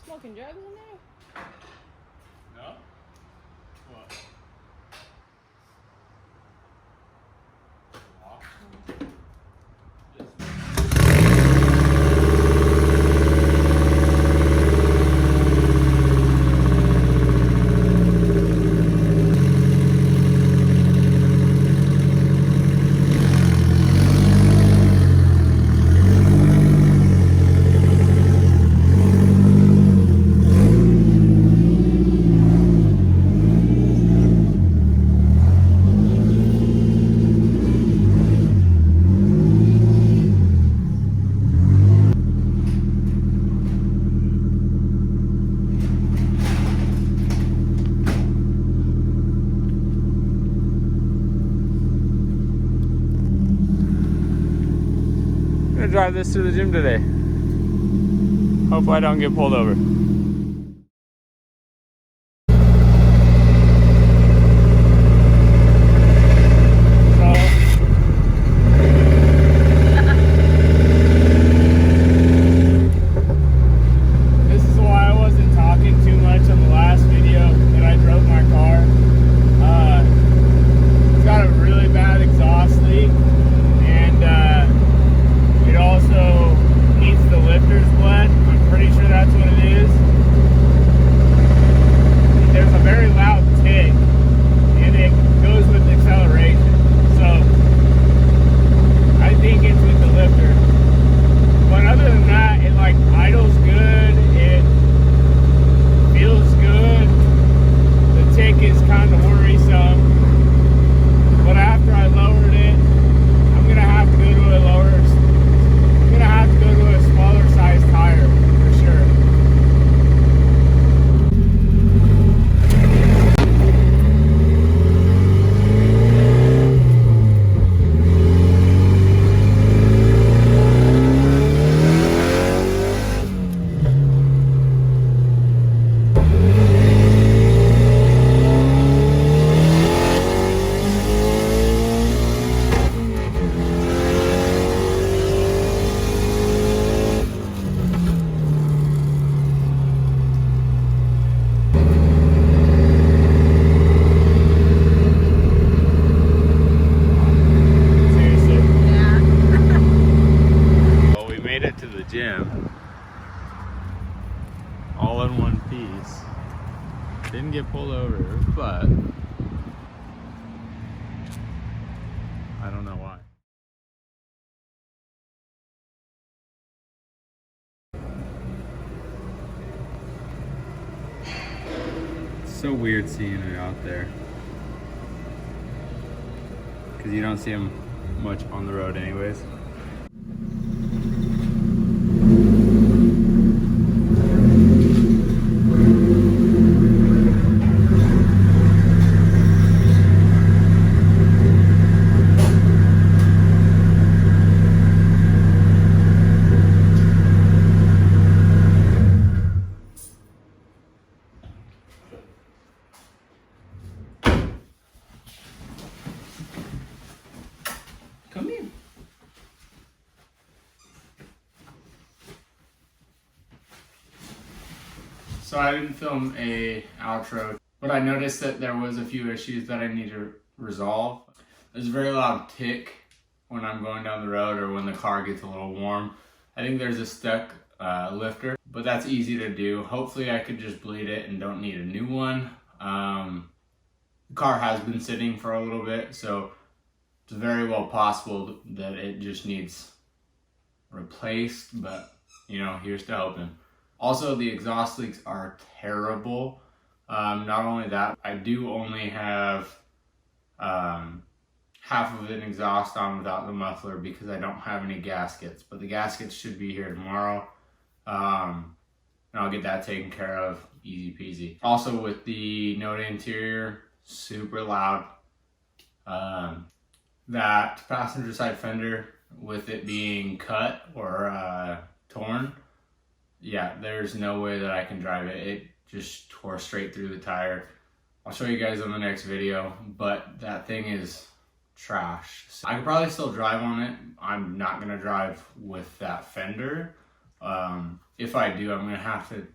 Smoking drugs in there? No? What? I'm gonna drive this to the gym today. Hopefully I don't get pulled over. This is why I wasn't talking too much on the last video that I drove my car. It's got a really bad exhaust leak, and it also needs the lifter's blend. I'm pretty sure that's what it is. There's a very loud tick, and it goes with acceleration. So I think it's with the lifter. But other than that, it like idles good. It feels good. The tick is kind of worrisome. But after I lowered it, I'm gonna have to go to a lower. I'm gonna have to go to a smaller size tire for sure. Seriously. Yeah. Well, we made it to the gym. All in one piece. Didn't get pulled over, but I don't know why. It's so weird seeing it out there, because you don't see them much on the road anyways. Come here. So I didn't film a outro, but I noticed that there was a few issues that I need to resolve. There's a very loud tick when I'm going down the road or when the car gets a little warm. I think there's a stuck lifter, but that's easy to do. Hopefully I could just bleed it and don't need a new one. The car has been sitting for a little bit, so it's very well possible that it just needs replaced, but you know, here's to hoping. Also, the exhaust leaks are terrible. Not only that, I do only have half of an exhaust on without the muffler because I don't have any gaskets, but the gaskets should be here tomorrow. And I'll get that taken care of, easy peasy. Also with the Note interior, super loud. That passenger side fender, with it being cut or torn, yeah, there's no way that I can drive it. It just tore straight through the tire. I'll show you guys on the next video, but that thing is trash. So I could probably still drive on it. I'm not gonna drive with that fender. If I do, I'm gonna have to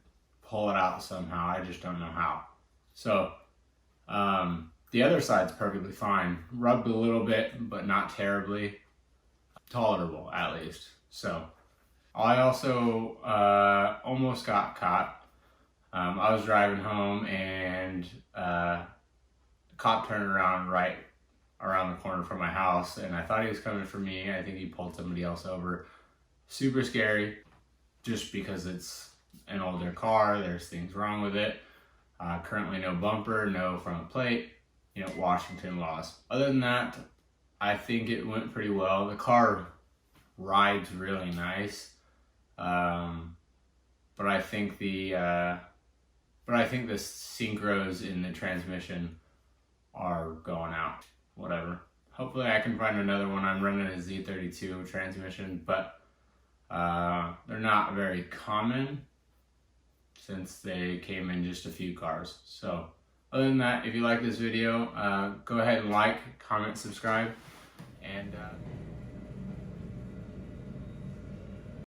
pull it out somehow. I just don't know how. So the other side's perfectly fine. Rubbed a little bit, but not terribly. Tolerable, at least. So I also almost got caught. I was driving home and the cop turned around right around the corner from my house, and I thought he was coming for me. I think he pulled somebody else over. Super scary, just because it's an older car. There's things wrong with it. Currently no bumper, no front plate, you know, Washington laws. Other than that, I think it went pretty well. The car rides really nice, but I think the synchros in the transmission are going out. Whatever. Hopefully I can find another one. I'm running a Z32 transmission, but they're not very common since they came in just a few cars. So other than that, if you like this video, go ahead and like, comment, subscribe, and